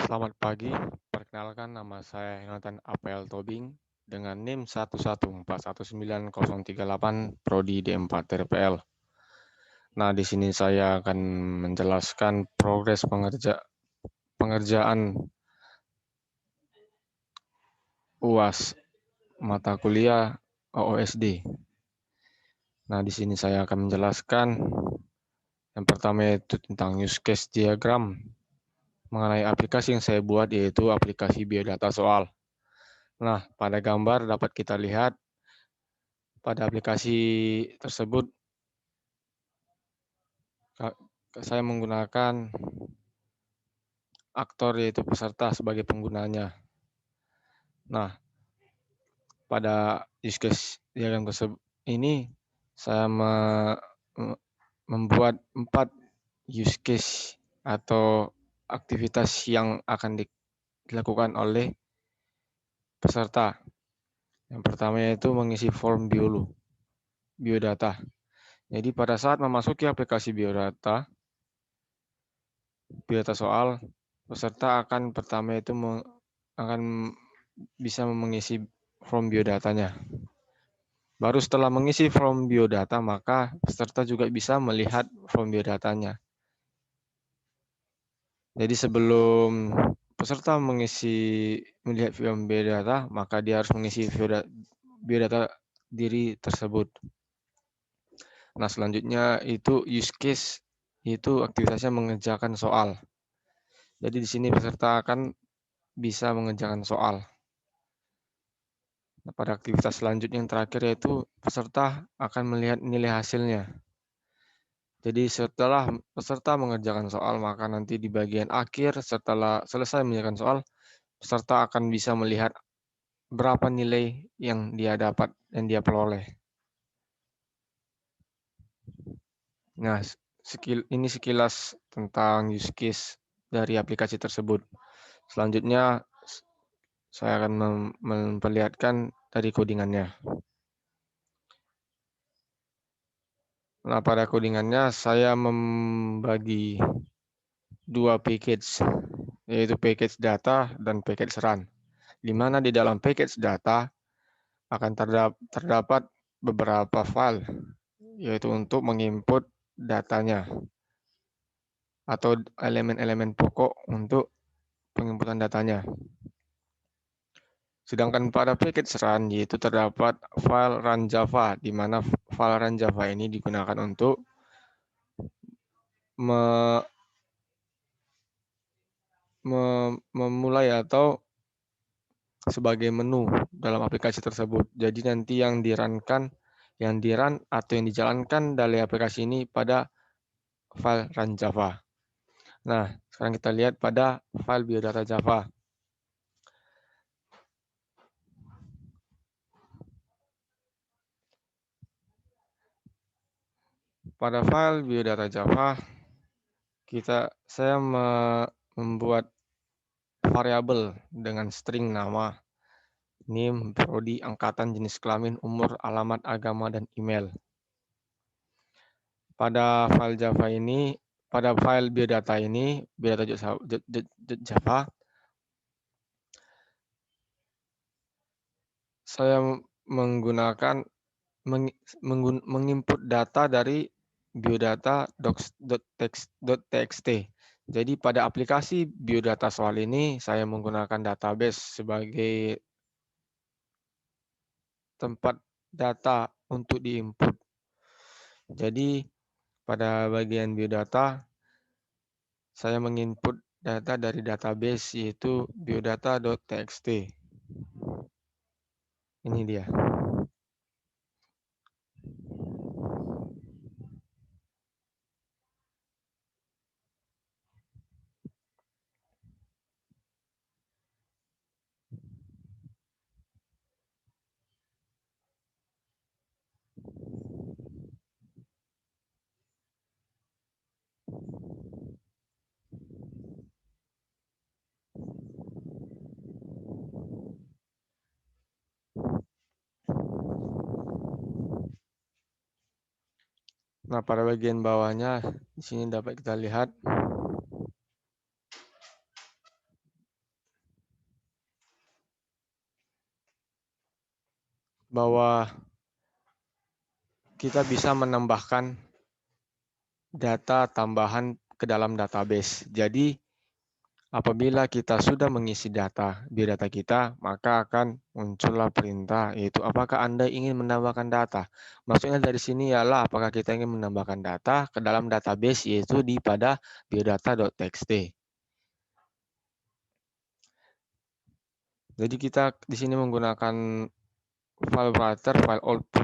Selamat pagi, perkenalkan nama saya Yonatan Apel Tobing dengan NIM 1141938 Prodi D4 TRPL. Nah, di sini saya akan menjelaskan progres pengerjaan UAS mata kuliah OOSD. Nah, di sini saya akan menjelaskan yang pertama yaitu tentang use case diagram mengenai aplikasi yang saya buat, yaitu aplikasi biodata soal. Nah, pada gambar dapat kita lihat pada aplikasi tersebut saya menggunakan aktor yaitu peserta sebagai penggunanya. Nah, pada use case diagram tersebut ini saya membuat 4 use case atau aktivitas yang akan dilakukan oleh peserta. Yang pertama yaitu mengisi form biodata. Jadi pada saat memasuki aplikasi biodata soal, peserta akan pertama itu akan bisa mengisi form biodatanya. Baru setelah mengisi form biodata, maka peserta juga bisa melihat form biodatanya. Jadi sebelum peserta melihat form biodata, maka dia harus mengisi biodata diri tersebut. Nah, selanjutnya itu use case, itu aktivitasnya mengerjakan soal. Jadi di sini peserta akan bisa mengerjakan soal. Nah, pada aktivitas selanjutnya yang terakhir yaitu peserta akan melihat nilai hasilnya. Jadi setelah peserta mengerjakan soal, maka nanti di bagian akhir setelah selesai mengerjakan soal, peserta akan bisa melihat berapa nilai yang dia dapat dan dia peroleh. Nah, ini sekilas tentang use case dari aplikasi tersebut. Selanjutnya saya akan memperlihatkan dari codingannya. Nah, pada codingannya saya membagi 2 package, yaitu package data dan package run. Di mana di dalam package data akan terdapat beberapa file, yaitu untuk menginput datanya atau elemen-elemen pokok untuk penginputan datanya. Sedangkan pada package run yaitu terdapat file run Java, di mana file run Java ini digunakan untuk memulai atau sebagai menu dalam aplikasi tersebut. Jadi nanti yang di-run atau yang dijalankan dari aplikasi ini pada file run Java. Nah, sekarang kita lihat pada file biodata Java. Pada file biodata Java, saya membuat variabel dengan string nama, NIM, prodi, angkatan, jenis kelamin, umur, alamat, agama, dan email. Pada file Java ini, pada file biodata ini, biodata Java, saya menggunakan menginput data dari biodata.docs.txt. Jadi pada aplikasi biodata soal ini saya menggunakan database sebagai tempat data untuk diinput. Jadi pada bagian biodata saya menginput data dari database yaitu biodata.txt. Ini dia. Nah, pada bagian bawahnya di sini dapat kita lihat bahwa kita bisa menambahkan data tambahan ke dalam database. Jadi, apabila kita sudah mengisi data biodata kita, maka akan muncullah perintah, yaitu apakah Anda ingin menambahkan data. Maksudnya dari sini ialah apakah kita ingin menambahkan data ke dalam database, yaitu pada biodata.txt. Jadi kita di sini menggunakan file writer, file output,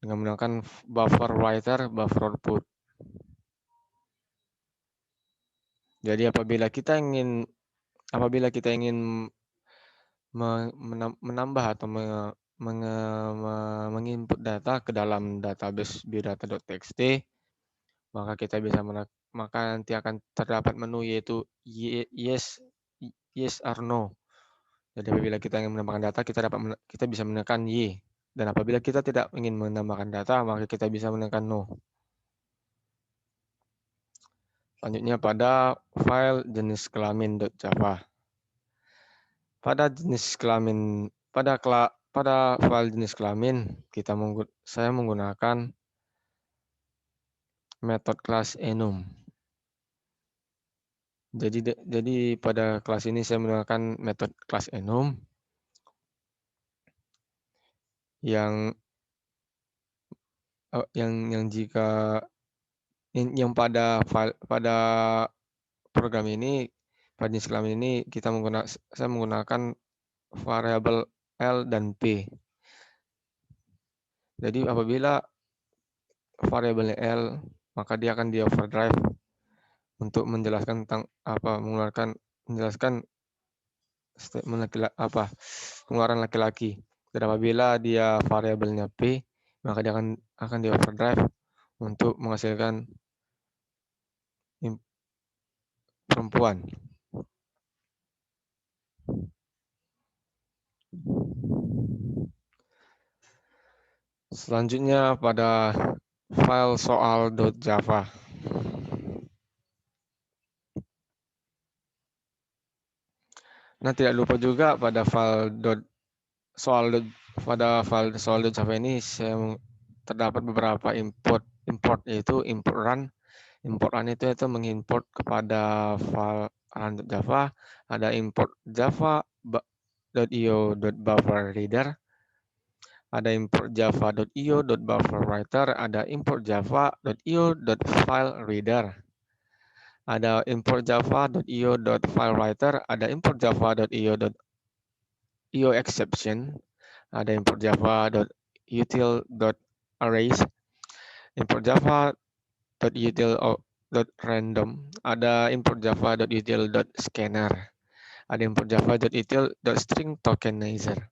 dengan menggunakan buffer writer, buffer output. Jadi apabila kita ingin menambah atau menginput data ke dalam database biodata.txt, maka nanti akan terdapat menu yaitu yes or no. Jadi apabila kita ingin menambahkan data, kita bisa menekan Y. Dan apabila kita tidak ingin menambahkan data, maka kita bisa menekan no. Selanjutnya pada file jenis kelamin.java. Pada file jenis kelamin, saya menggunakan metode kelas enum. Jadi pada kelas ini saya menggunakan metode kelas enum yang pada program ini, pada jenis kelamin ini saya menggunakan variabel L dan P. Jadi apabila variabel L, maka dia akan di overdrive untuk menjelaskan menjelaskan statement pengeluaran laki-laki. Dan apabila dia variabelnya P, maka dia akan di overdrive untuk menghasilkan perempuan. Selanjutnya pada file soal.java. Nah, tidak lupa juga pada file soal.java ini terdapat beberapa import yaitu import run. Import run itu mengimport kepada file run.java, ada import java.io.bufferreader, ada import java.io.bufferwriter, ada import java.io.filereader, ada import java.io.filewriter, ada import java.io.exception, ada import java.util.arrays, import java.util.random, ada import java.util.scanner, ada import java.util.stringTokenizer.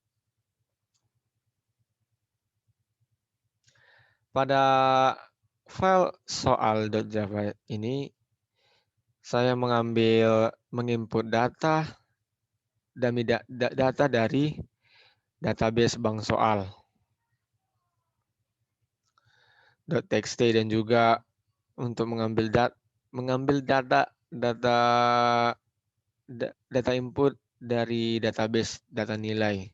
Pada file soal.java ini, saya menginput data dari database bank soal .txt dan juga untuk mengambil data input dari database data nilai.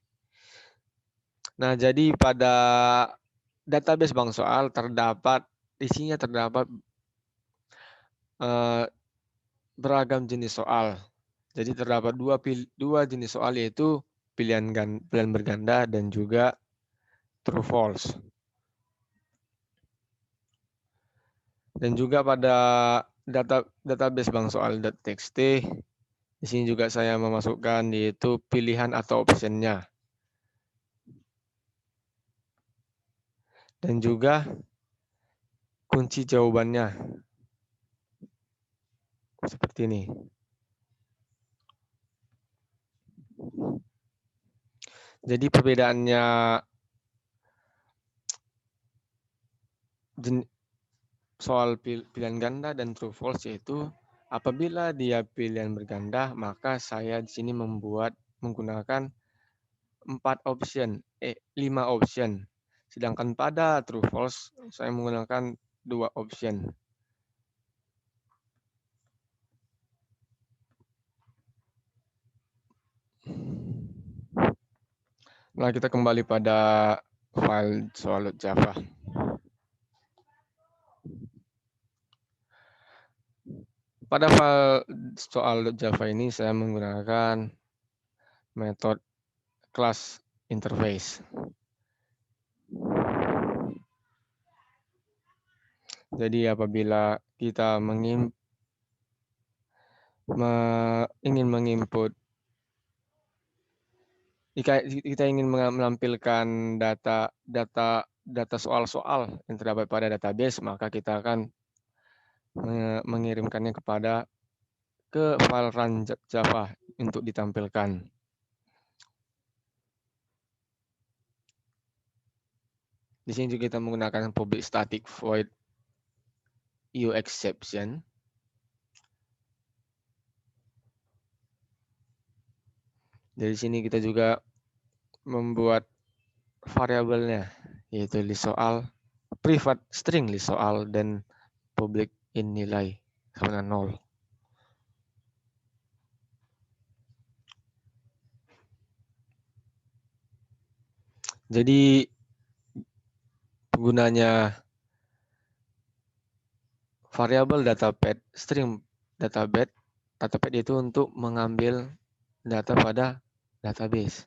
Nah, jadi pada database bank soal isinya terdapat beragam jenis soal. Jadi terdapat dua jenis soal, yaitu pilihan berganda dan juga true false. Dan juga pada database bank soal.txt, di sini juga saya memasukkan yaitu pilihan atau optionnya. Dan juga kunci jawabannya. Seperti ini. Jadi perbedaannya soal pilihan ganda dan true false yaitu apabila dia pilihan berganda, maka saya di sini menggunakan 5 option. Sedangkan pada true false saya menggunakan 2 option. Nah, kita kembali pada file soal Java. Pada file soal Java ini saya menggunakan metode class interface. Jadi apabila kita ingin menginput, jika kita ingin menampilkan data soal-soal yang terdapat pada database, maka kita akan mengirimkannya ke file run Java untuk ditampilkan. Di sini juga kita menggunakan public static void uException. Dari sini kita juga membuat variabelnya, yaitu list soal, private string list soal, dan public in nilai sama dengan 0. Jadi gunanya variabel datapad, string datapad itu untuk mengambil data pada database.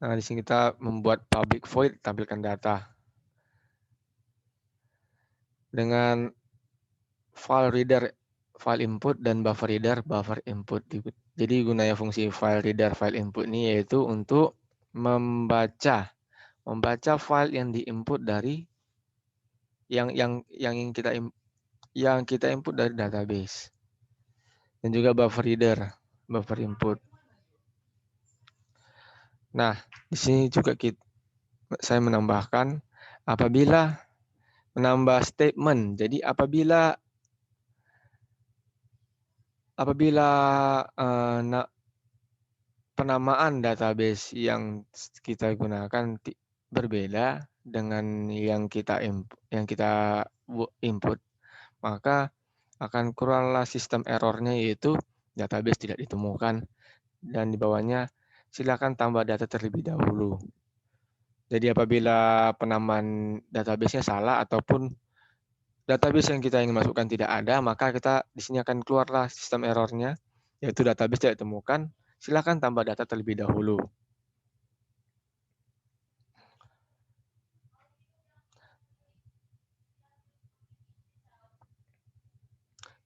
Nah, di sini kita membuat public void tampilkan data dengan file reader file input dan buffer reader buffer input. Jadi gunanya fungsi file reader file input ini yaitu untuk membaca file yang diinput dari yang kita input dari database, dan juga buffer reader buffer input. Nah, di sini juga saya menambahkan apabila menambah statement. Jadi apabila penamaan database yang kita gunakan berbeda dengan yang kita input, maka akan keluarlah sistem errornya, yaitu database tidak ditemukan, dan di bawahnya silakan tambah data terlebih dahulu. Jadi apabila penamaan database-nya salah ataupun database yang kita ingin masukkan tidak ada, maka kita di sini akan keluarlah sistem errornya, yaitu database tidak ditemukan, silakan tambah data terlebih dahulu.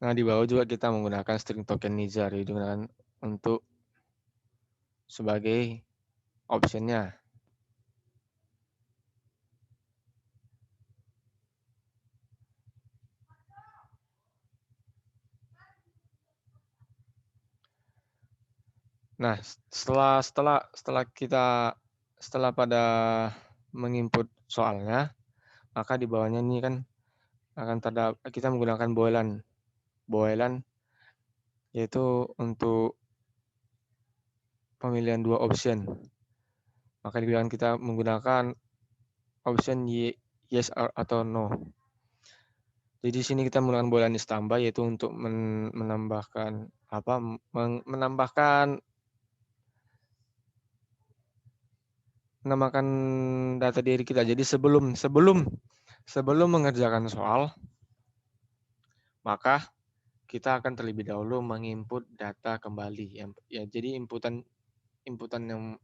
Nah, di bawah juga kita menggunakan string tokenizer, digunakan untuk sebagai optionnya. Nah, setelah pada menginput soalnya, maka di bawahnya ini kan akan kita menggunakan boolean, yaitu untuk pemilihan 2 option. Maka di bawah kita menggunakan option yes atau no. Jadi di sini kita menggunakan boolean standby, yaitu untuk menambahkan data diri kita. Jadi sebelum mengerjakan soal, maka kita akan terlebih dahulu menginput data kembali. Jadi inputan yang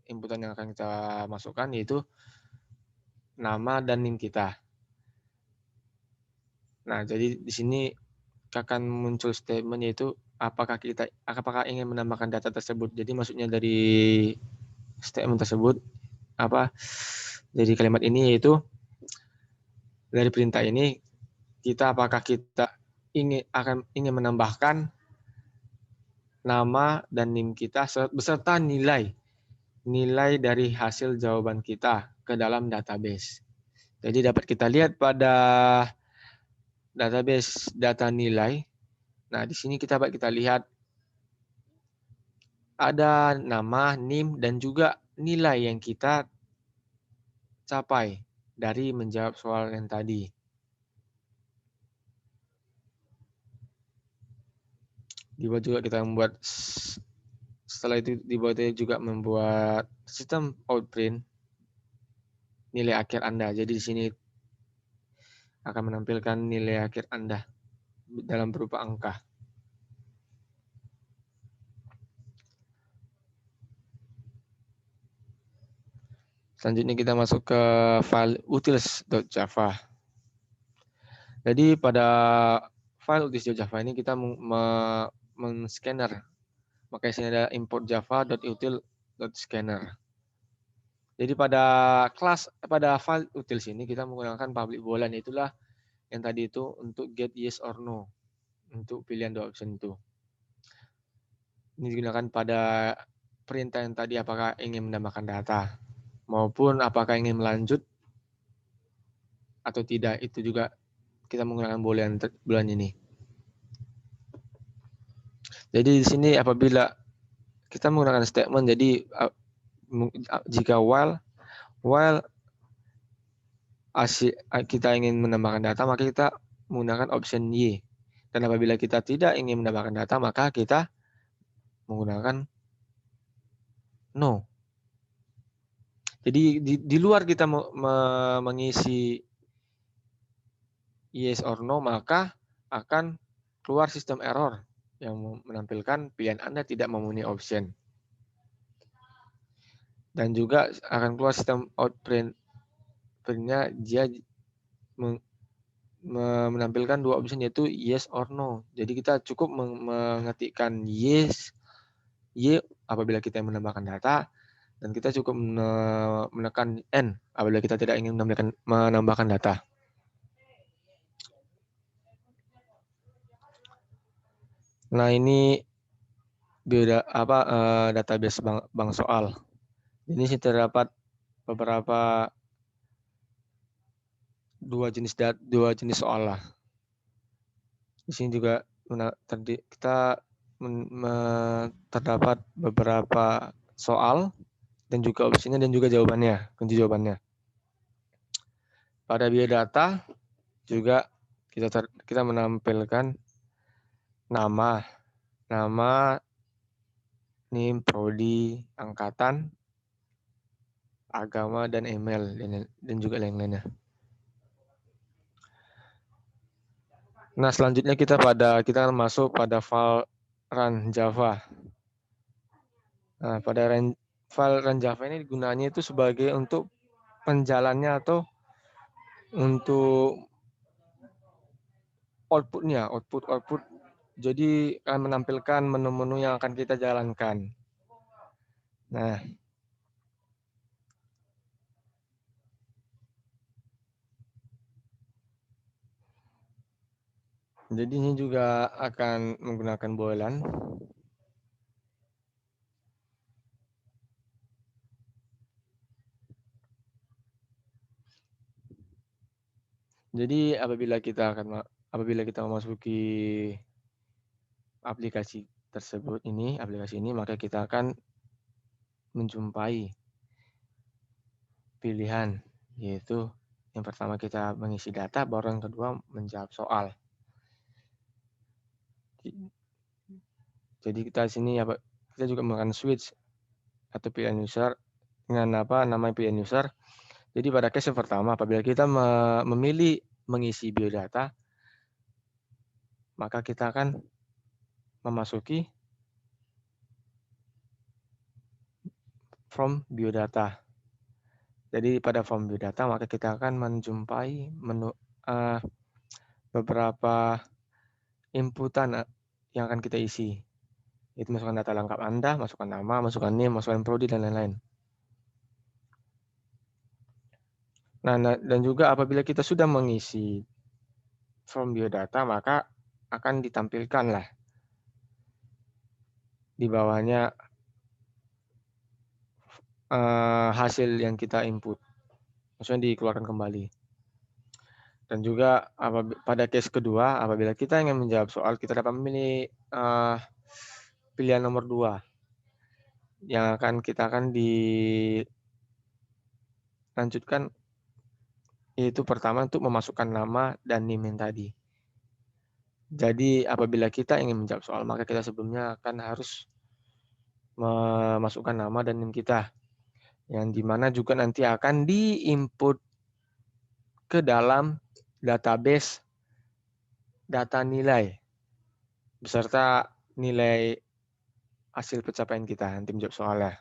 akan kita masukkan yaitu nama dan NIM kita. Nah, jadi di sini akan muncul statement, yaitu apakah ingin menambahkan data tersebut. Jadi maksudnya dari statement tersebut dari kalimat ini, yaitu dari perintah ini apakah kita ingin menambahkan nama dan NIM kita beserta nilai dari hasil jawaban kita ke dalam database. Jadi dapat kita lihat pada database data nilai. Nah, di sini kita lihat ada nama, NIM, dan juga nilai yang kita capai dari menjawab soal yang tadi. Di bawah juga kita membuat, setelah itu di bawah itu juga membuat sistem outprint nilai akhir Anda. Jadi di sini akan menampilkan nilai akhir Anda dalam berupa angka. Selanjutnya kita masuk ke file utils.java. Jadi pada file utils.java ini kita men-scanner. Makanya sini ada import java.util.scanner. Jadi pada file utils ini kita menggunakan public boolean, itulah yang tadi itu untuk get yes or no, untuk pilihan dua option itu. Ini digunakan pada perintah yang tadi, apakah ingin menambahkan data maupun apakah ingin melanjut atau tidak, itu juga kita menggunakan boolean ini. Jadi di sini apabila kita menggunakan statement, jadi jika while kita ingin menambahkan data, maka kita menggunakan option Y. Dan apabila kita tidak ingin menambahkan data, maka kita menggunakan no. Jadi di luar kita mengisi yes or no, maka akan keluar sistem error yang menampilkan pilihan Anda tidak memenuhi option. Dan juga akan keluar sistem outprint-nya dia menampilkan dua option, yaitu yes or no. Jadi kita cukup mengetikkan yes, Y apabila kita menambahkan data, dan kita cukup menekan N apabila kita tidak ingin menambahkan data. Nah, ini database bank soal. Ini sih terdapat beberapa dua jenis soal lah. Di sini juga terdapat beberapa soal dan juga opsinya dan juga jawabannya, kunci jawabannya. Pada biodata juga kita menampilkan nama, NIM, prodi, angkatan, agama, dan email, dan juga lain-lainnya. Nah, selanjutnya kita akan masuk pada file run Java. Nah, pada file run Java ini gunanya itu sebagai untuk penjalannya atau untuk output. Jadi akan menampilkan menu-menu yang akan kita jalankan. Nah, jadi ini juga akan menggunakan boolean. Jadi apabila kita memasuki aplikasi ini, maka kita akan menjumpai pilihan, yaitu yang pertama kita mengisi data, baru yang kedua menjawab soal. Jadi kita juga menggunakan switch atau pilihan user dengan nama pilihan user. Jadi pada case yang pertama, apabila kita memilih mengisi biodata, maka kita akan memasuki from biodata. Jadi pada form biodata, maka kita akan menjumpai beberapa inputan yang akan kita isi. Itu masukkan data lengkap Anda, masukkan nama, masukkan NIM, masukkan prodi, dan lain-lain. Nah, dan juga apabila kita sudah mengisi form biodata, maka akan ditampilkanlah di bawahnya hasil yang kita input. Maksudnya dikeluarkan kembali. Dan juga pada case kedua, apabila kita ingin menjawab soal, kita dapat memilih pilihan nomor 2 yang kita akan dilanjutkan, yaitu pertama untuk memasukkan nama dan NIM yang tadi. Jadi apabila kita ingin menjawab soal, maka kita sebelumnya akan harus memasukkan nama dan NIM kita, yang dimana juga nanti akan diinput ke dalam database data nilai beserta nilai hasil pencapaian kita nanti menjawab soalnya.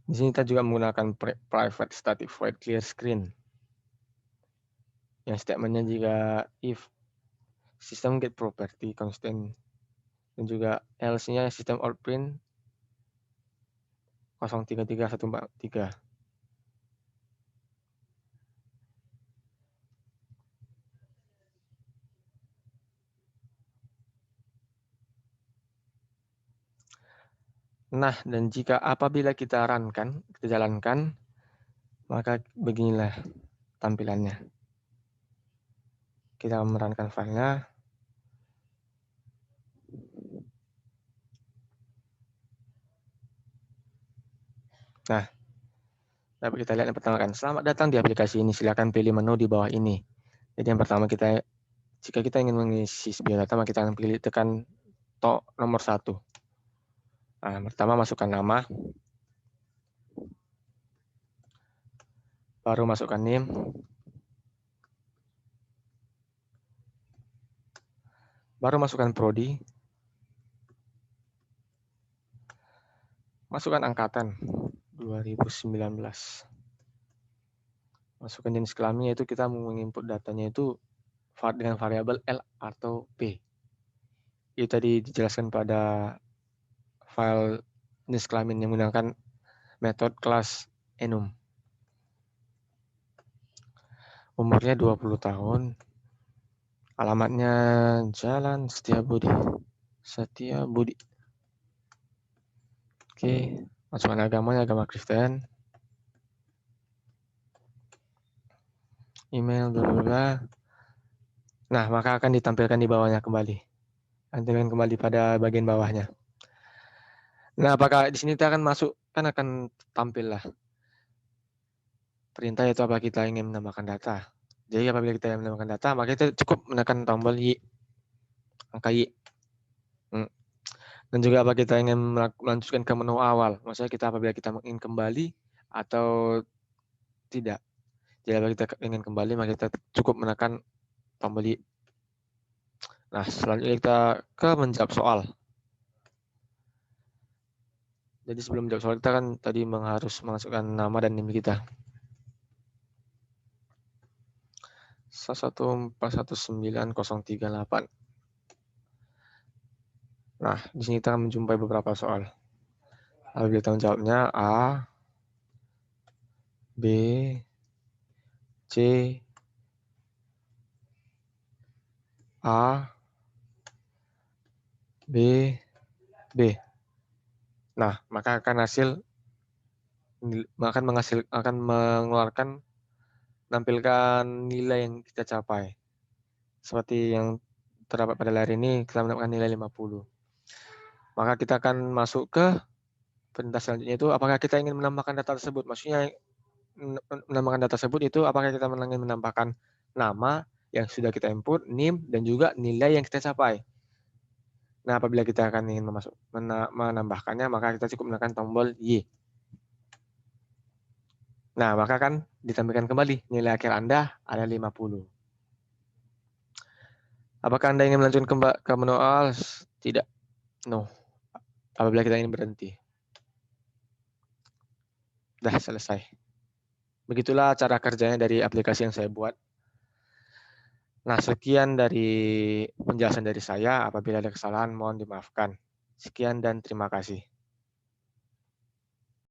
Di sini kita juga menggunakan private static void clear screen. Yang statementnya jika if system get property constant, dan juga else-nya system out print 033143. Nah, dan jika apabila kita runkan, kita jalankan, maka beginilah tampilannya. Kita merunkan filenya. Nah, dapat kita lihat yang pertama kan, selamat datang di aplikasi ini, silakan pilih menu di bawah ini. Jadi yang pertama jika kita ingin mengisi biodata, maka kita akan pilih tekan nomor 1. Nah, pertama masukkan nama, baru masukkan NIM, baru masukkan prodi, masukkan angkatan 2019. Masukkan jenis kelamin, yaitu kita menginput datanya itu dengan variabel L atau P. Itu tadi dijelaskan pada file jenis kelamin yang menggunakan metode kelas enum. Umurnya 20 tahun. Alamatnya Jalan Setiabudi. Oke, masukkan agamanya agama Kristen. Email, bla. Nah, maka akan ditampilkan di bawahnya kembali. Tampilkan kembali pada bagian bawahnya. Nah, apakah di sini kita akan masuk, kan akan tampil lah perintah itu apa kita ingin menambahkan data. Jadi apabila kita ingin menambahkan data, maka kita cukup menekan tombol Y, angka Y. Dan juga apa kita ingin melanjutkan ke menu awal. Maksudnya kita apabila kita ingin kembali atau tidak. Jadi apabila kita ingin kembali, maka kita cukup menekan tombol Y. Nah, selanjutnya kita ke menjawab soal. Jadi sebelum menjawab soal, kita kan tadi harus memasukkan nama dan NIM kita. 1141938. Nah, di sini kita akan menjumpai beberapa soal. Apabila tanggung jawabnya A, B, C, A, B, B. Nah, maka akan mengeluarkan menampilkan nilai yang kita capai. Seperti yang terdapat pada layar ini, kita mendapatkan nilai 50. Maka kita akan masuk ke perintah selanjutnya itu, apakah kita ingin menambahkan data tersebut. Maksudnya menambahkan data tersebut itu apakah kita ingin menambahkan nama yang sudah kita input, NIM, dan juga nilai yang kita capai. Nah, apabila kita akan ingin menambahkannya, maka kita cukup menekan tombol Y. Nah, maka akan ditampilkan kembali nilai akhir Anda ada 50. Apakah Anda ingin melanjutkan ke menu awal? Tidak. No. Apabila kita ingin berhenti. Sudah selesai. Begitulah cara kerjanya dari aplikasi yang saya buat. Nah, sekian dari penjelasan dari saya. Apabila ada kesalahan, mohon dimaafkan. Sekian dan terima kasih.